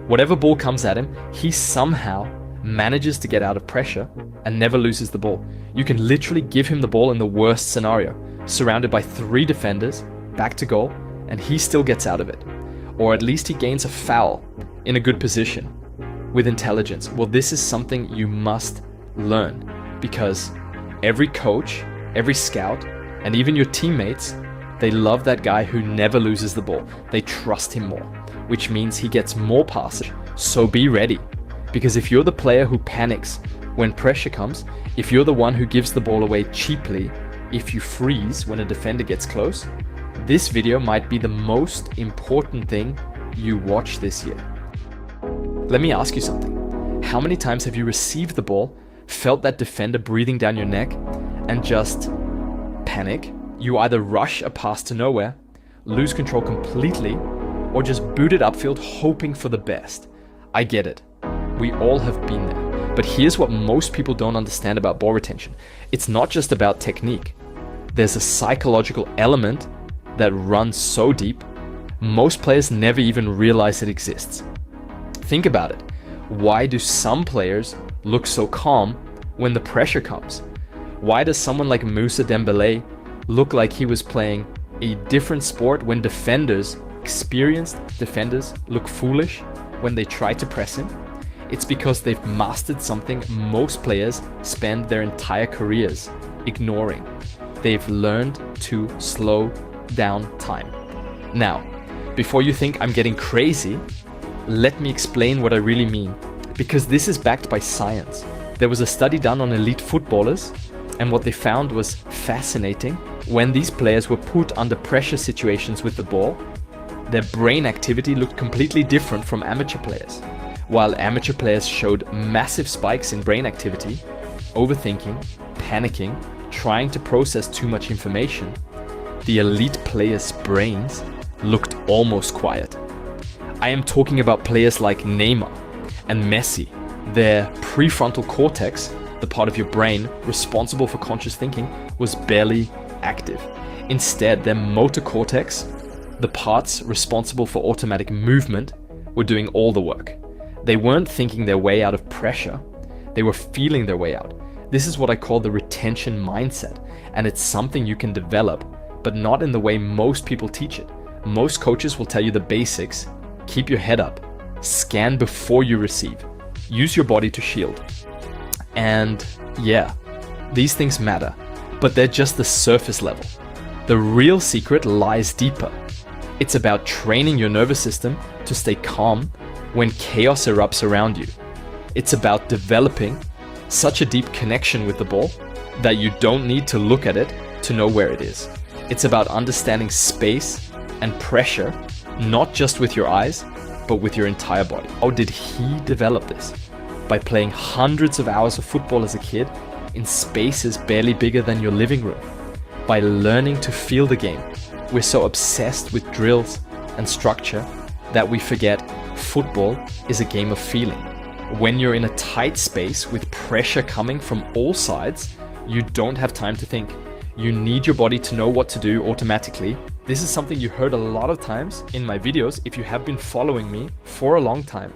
Whatever ball comes at him, he somehow manages to get out of pressure and never loses the ball. You can literally give him the ball in the worst scenario, surrounded by 3 defenders, back to goal, and he still gets out of it. Or at least he gains a foul in a good position with intelligence. Well, this is something you must learn, because every coach, every scout, and even your teammates, they love that guy who never loses the ball. They trust him more, which means he gets more passes. So be ready, because if you're the player who panics when pressure comes, if you're the one who gives the ball away cheaply, if you freeze when a defender gets close, this video might be the most important thing you watch this year. Let me ask you something. How many times have you received the ball, felt that defender breathing down your neck, and just panic? You either rush a pass to nowhere, lose control completely, or just boot it upfield hoping for the best. I get it. We all have been there. But here's what most people don't understand about ball retention. It's not just about technique. There's a psychological element that runs so deep, most players never even realize it exists. Think about it. Why do some players look so calm when the pressure comes? Why does someone like Moussa Dembélé look like he was playing a different sport when defenders, experienced defenders, look foolish when they try to press him? It's because they've mastered something most players spend their entire careers ignoring. They've learned to slow down time. Now, before you think I'm getting crazy, let me explain what I really mean, because this is backed by science. There was a study done on elite footballers, and what they found was fascinating. When these players were put under pressure situations with the ball, their brain activity looked completely different from amateur players. While amateur players showed massive spikes in brain activity, overthinking, panicking, trying to process too much information, the elite players' brains looked almost quiet. I am talking about players like Neymar and Messi. Their prefrontal cortex, the part of your brain responsible for conscious thinking, was barely active. Instead, their motor cortex, the parts responsible for automatic movement, were doing all the work. They weren't thinking their way out of pressure, they were feeling their way out. This is what I call the retention mindset, and it's something you can develop, but not in the way most people teach it. Most coaches will tell you the basics: keep your head up, scan before you receive, use your body to shield. And yeah, these things matter, but they're just the surface level. The real secret lies deeper. It's about training your nervous system to stay calm when chaos erupts around you. It's about developing such a deep connection with the ball that you don't need to look at it to know where it is. It's about understanding space and pressure, not just with your eyes, but with your entire body. How did he develop this? By playing hundreds of hours of football as a kid in spaces barely bigger than your living room. By learning to feel the game. We're so obsessed with drills and structure that we forget football is a game of feeling. When you're in a tight space with pressure coming from all sides, you don't have time to think. You need your body to know what to do automatically. This is something you heard a lot of times in my videos if you have been following me for a long time.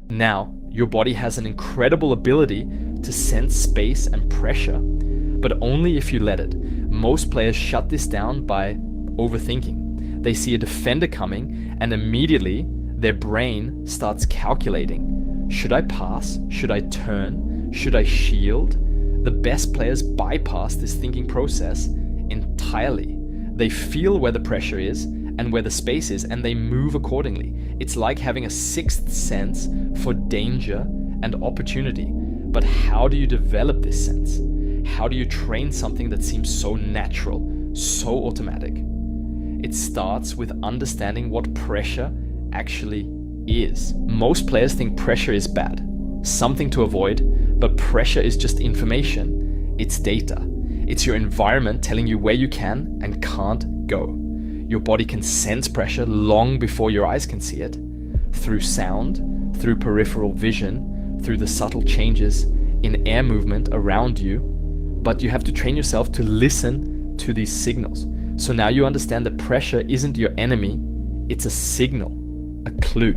Now, your body has an incredible ability to sense space and pressure, but only if you let it. Most players shut this down by overthinking. They see a defender coming and immediately their brain starts calculating. Should I pass? Should I turn? Should I shield? The best players bypass this thinking process entirely. They feel where the pressure is and where the space is, and they move accordingly. It's like having a sixth sense for danger and opportunity. But how do you develop this sense? How do you train something that seems so natural, so automatic? It starts with understanding what pressure actually is. Most players think pressure is bad, something to avoid, but pressure is just information. It's data. It's your environment telling you where you can and can't go. Your body can sense pressure long before your eyes can see it, through sound, through peripheral vision, through the subtle changes in air movement around you, but you have to train yourself to listen to these signals. So now you understand that pressure isn't your enemy, it's a signal, a clue.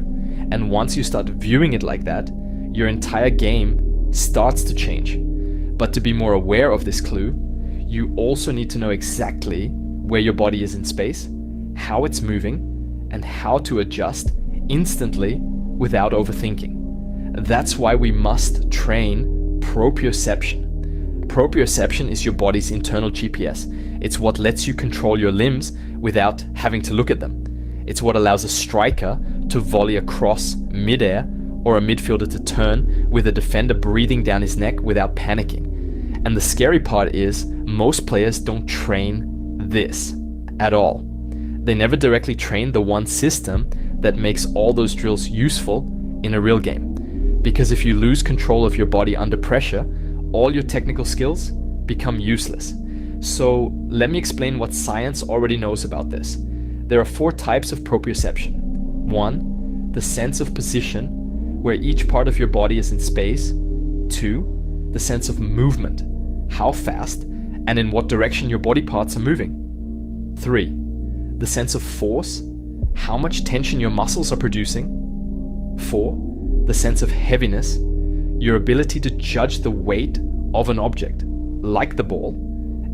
And once you start viewing it like that, your entire game starts to change. But to be more aware of this clue, you also need to know exactly where your body is in space, how it's moving, and how to adjust instantly without overthinking. That's why we must train proprioception. Proprioception is your body's internal GPS. It's what lets you control your limbs without having to look at them. It's what allows a striker to volley across midair or a midfielder to turn with a defender breathing down his neck without panicking. And the scary part is most players don't train this at all. They never directly train the one system that makes all those drills useful in a real game. Because if you lose control of your body under pressure, all your technical skills become useless. So let me explain what science already knows about this. There are 4 types of proprioception. 1, the sense of position, where each part of your body is in space. 2, the sense of movement, how fast and in what direction your body parts are moving. 3, the sense of force, how much tension your muscles are producing. 4, the sense of heaviness, your ability to judge the weight of an object, like the ball,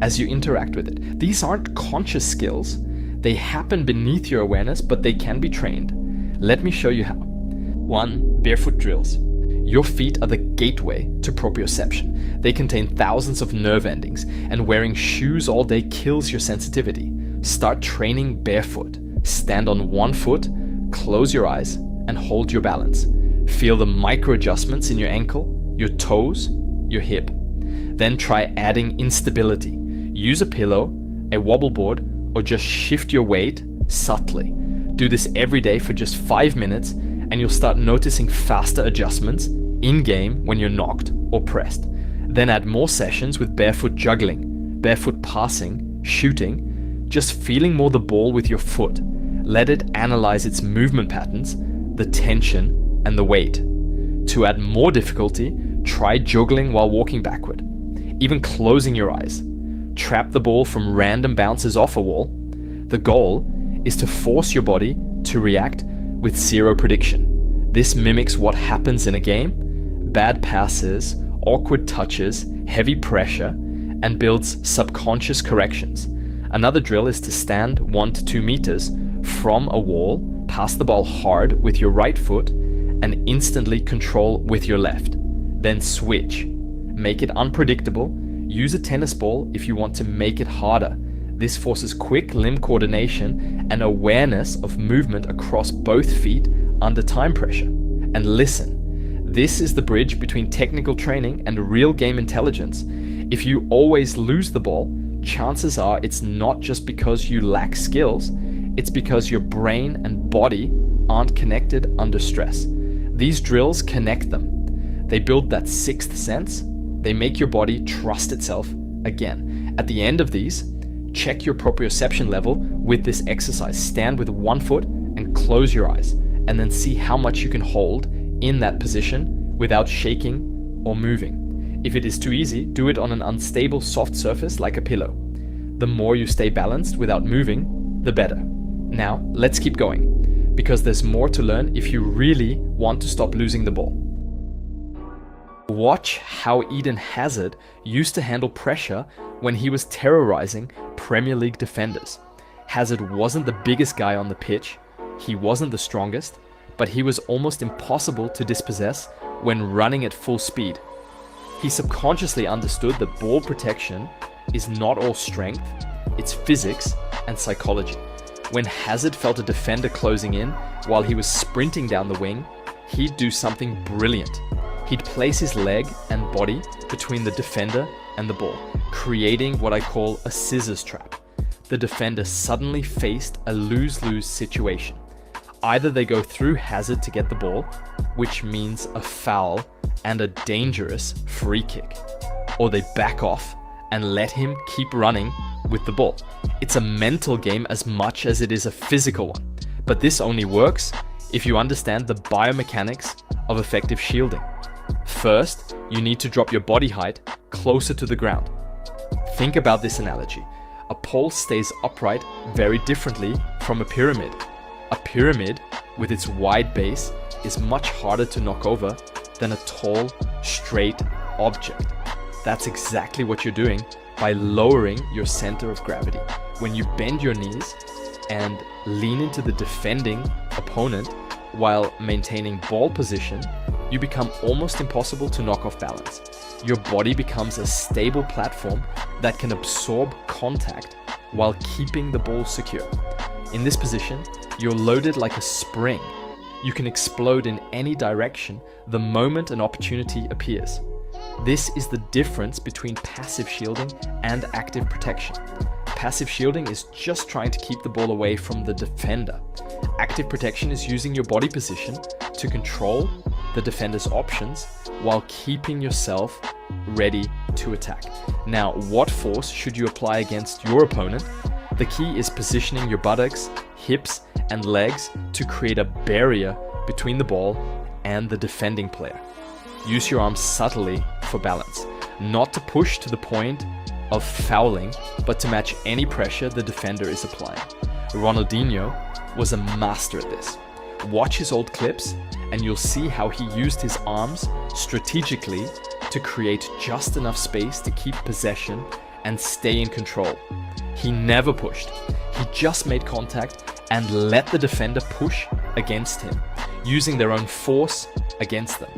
as you interact with it. These aren't conscious skills. They happen beneath your awareness, but they can be trained. Let me show you how. 1, barefoot drills. Your feet are the gateway to proprioception. They contain thousands of nerve endings, and wearing shoes all day kills your sensitivity. Start training barefoot. Stand on one foot, close your eyes, and hold your balance. Feel the micro adjustments in your ankle, your toes, your hip. Then try adding instability. Use a pillow, a wobble board, or just shift your weight subtly. Do this every day for just 5 minutes, and you'll start noticing faster adjustments in-game when you're knocked or pressed. Then add more sessions with barefoot juggling, barefoot passing, shooting, just feeling more the ball with your foot. Let it analyze its movement patterns, the tension, and the weight. To add more difficulty, try juggling while walking backward, even closing your eyes. Trap the ball from random bounces off a wall. The goal is to force your body to react with zero prediction. This mimics what happens in a game: bad passes, awkward touches, heavy pressure, and builds subconscious corrections. Another drill is to stand 1 to 2 meters from a wall, pass the ball hard with your right foot, and instantly control with your left. Then switch. Make it unpredictable. Use a tennis ball if you want to make it harder. This forces quick limb coordination and awareness of movement across both feet under time pressure. And listen, this is the bridge between technical training and real game intelligence. If you always lose the ball, chances are it's not just because you lack skills, it's because your brain and body aren't connected under stress. These drills connect them. They build that sixth sense. They make your body trust itself again. At the end of these, check your proprioception level with this exercise. Stand with one foot and close your eyes, and then see how much you can hold in that position without shaking or moving. If it is too easy, do it on an unstable soft surface like a pillow. The more you stay balanced without moving, the better. Now, let's keep going, because there's more to learn if you really want to stop losing the ball. Watch how Eden Hazard used to handle pressure when he was terrorizing Premier League defenders. Hazard wasn't the biggest guy on the pitch, he wasn't the strongest, but he was almost impossible to dispossess when running at full speed. He subconsciously understood that ball protection is not all strength, it's physics and psychology. When Hazard felt a defender closing in while he was sprinting down the wing, he'd do something brilliant. He'd place his leg and body between the defender and the ball, creating what I call a scissors trap. The defender suddenly faced a lose-lose situation. Either they go through Hazard to get the ball, which means a foul and a dangerous free kick, or they back off and let him keep running with the ball. It's a mental game as much as it is a physical one, but this only works if you understand the biomechanics of effective shielding. First, you need to drop your body height closer to the ground. Think about this analogy. A pole stays upright very differently from a pyramid. A pyramid, with its wide base, is much harder to knock over than a tall, straight object. That's exactly what you're doing by lowering your center of gravity. When you bend your knees and lean into the defending opponent while maintaining ball position, you become almost impossible to knock off balance. Your body becomes a stable platform that can absorb contact while keeping the ball secure. In this position, you're loaded like a spring. You can explode in any direction the moment an opportunity appears. This is the difference between passive shielding and active protection. Passive shielding is just trying to keep the ball away from the defender. Active protection is using your body position to control the defender's options while keeping yourself ready to attack. Now, what force should you apply against your opponent? The key is positioning your buttocks, hips, and legs to create a barrier between the ball and the defending player. Use your arms subtly for balance, not to push to the point of fouling, but to match any pressure the defender is applying. Ronaldinho was a master at this. Watch his old clips and you'll see how he used his arms strategically to create just enough space to keep possession and stay in control. He never pushed. He just made contact and let the defender push against him, using their own force against them.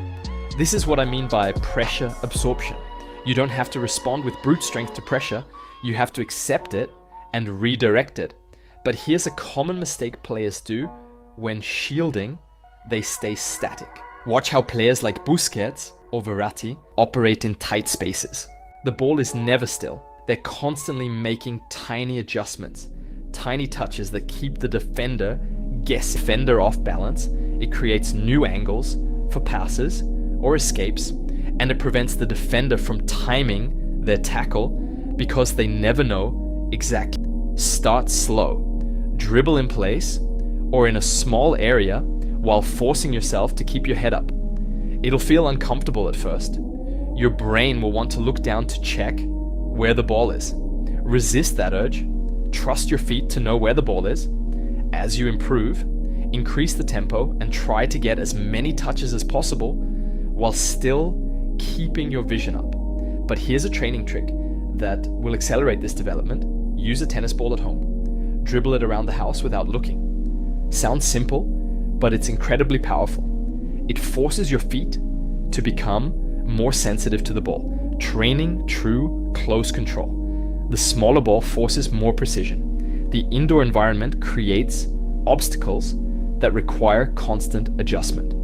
This is what I mean by pressure absorption. You don't have to respond with brute strength to pressure, you have to accept it and redirect it. But here's a common mistake players do when shielding: they stay static. Watch how players like Busquets or Verratti operate in tight spaces. The ball is never still. They're constantly making tiny adjustments, tiny touches that keep the defender off balance. It creates new angles for passes or escapes, and it prevents the defender from timing their tackle because they never know exactly. Start slow. Dribble in place or in a small area while forcing yourself to keep your head up. It'll feel uncomfortable at first. Your brain will want to look down to check where the ball is. Resist that urge. Trust your feet to know where the ball is. As you improve, increase the tempo and try to get as many touches as possible while still keeping your vision up. But here's a training trick that will accelerate this development. Use a tennis ball at home. Dribble it around the house without looking. Sounds simple, but it's incredibly powerful. It forces your feet to become more sensitive to the ball, training true close control. The smaller ball forces more precision. The indoor environment creates obstacles that require constant adjustment.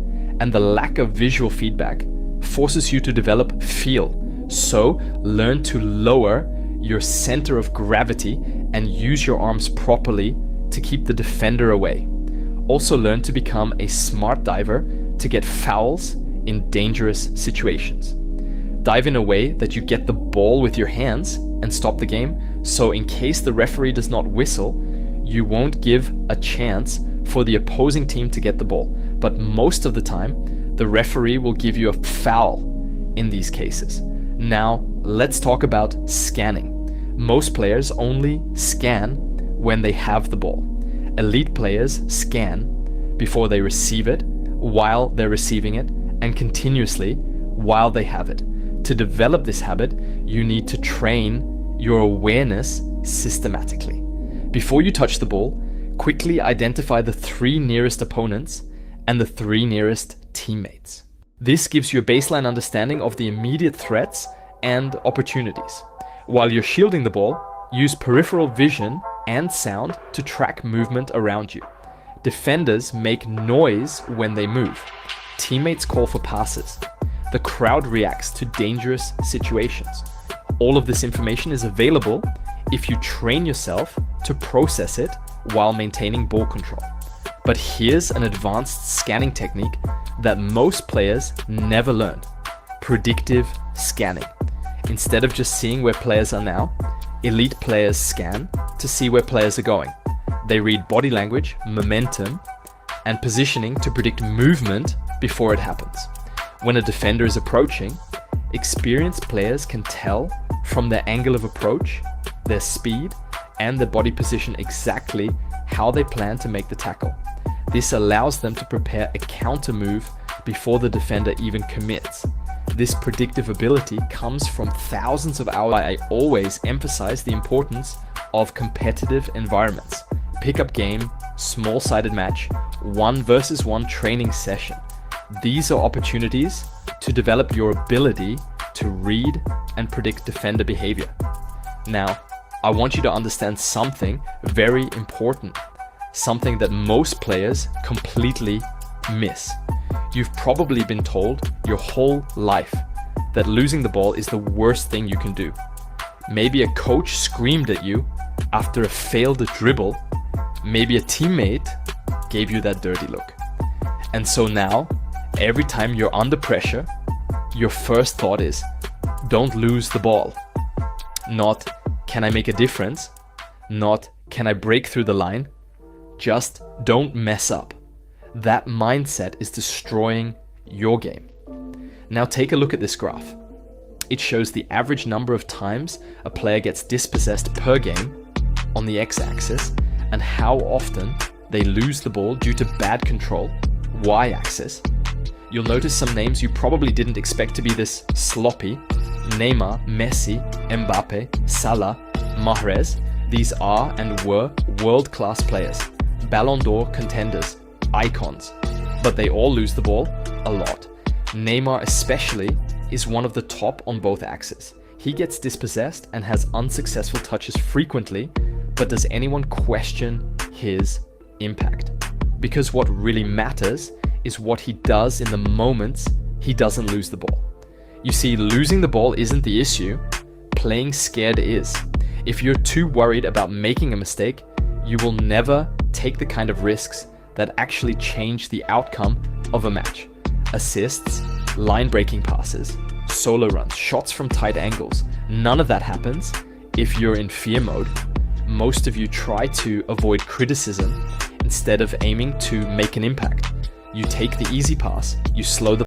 And the lack of visual feedback forces you to develop feel. So learn to lower your center of gravity and use your arms properly to keep the defender away. Also learn to become a smart diver to get fouls in dangerous situations. Dive in a way that you get the ball with your hands and stop the game, so in case the referee does not whistle, you won't give a chance for the opposing team to get the ball. But most of the time, the referee will give you a foul in these cases. Now, let's talk about scanning. Most players only scan when they have the ball. Elite players scan before they receive it, while they're receiving it, and continuously while they have it. To develop this habit, you need to train your awareness systematically. Before you touch the ball, quickly identify the 3 nearest opponents and the 3 nearest teammates. This gives you a baseline understanding of the immediate threats and opportunities. While you're shielding the ball, use peripheral vision and sound to track movement around you. Defenders make noise when they move. Teammates call for passes. The crowd reacts to dangerous situations. All of this information is available if you train yourself to process it while maintaining ball control. But here's an advanced scanning technique that most players never learn: predictive scanning. Instead of just seeing where players are now, elite players scan to see where players are going. They read body language, momentum, and positioning to predict movement before it happens. When a defender is approaching, experienced players can tell from their angle of approach, their speed, and their body position exactly how they plan to make the tackle. This allows them to prepare a counter move before the defender even commits. This predictive ability comes from thousands of hours. I always emphasize the importance of competitive environments. Pickup game, small-sided match, 1-versus-1 training session. These are opportunities to develop your ability to read and predict defender behavior. Now, I want you to understand something very important, something that most players completely miss. You've probably been told your whole life that losing the ball is the worst thing you can do. Maybe a coach screamed at you after a failed dribble. Maybe a teammate gave you that dirty look. And so now, every time you're under pressure, your first thought is, don't lose the ball. Not, can I make a difference? Not, can I break through the line? Just don't mess up. That mindset is destroying your game. Now take a look at this graph. It shows the average number of times a player gets dispossessed per game on the x-axis and how often they lose the ball due to bad control, y-axis. You'll notice some names you probably didn't expect to be this sloppy. Neymar, Messi, Mbappe, Salah, Mahrez. These are and were world-class players, Ballon d'Or contenders, icons, but they all lose the ball a lot. Neymar especially is one of the top on both axes. He gets dispossessed and has unsuccessful touches frequently, but does anyone question his impact? Because what really matters is what he does in the moments he doesn't lose the ball. You see, losing the ball isn't the issue, playing scared is. If you're too worried about making a mistake, you will never take the kind of risks that actually change the outcome of a match. Assists, line-breaking passes, solo runs, shots from tight angles. None of that happens if you're in fear mode. Most of you try to avoid criticism instead of aiming to make an impact. You take the easy pass, you slow the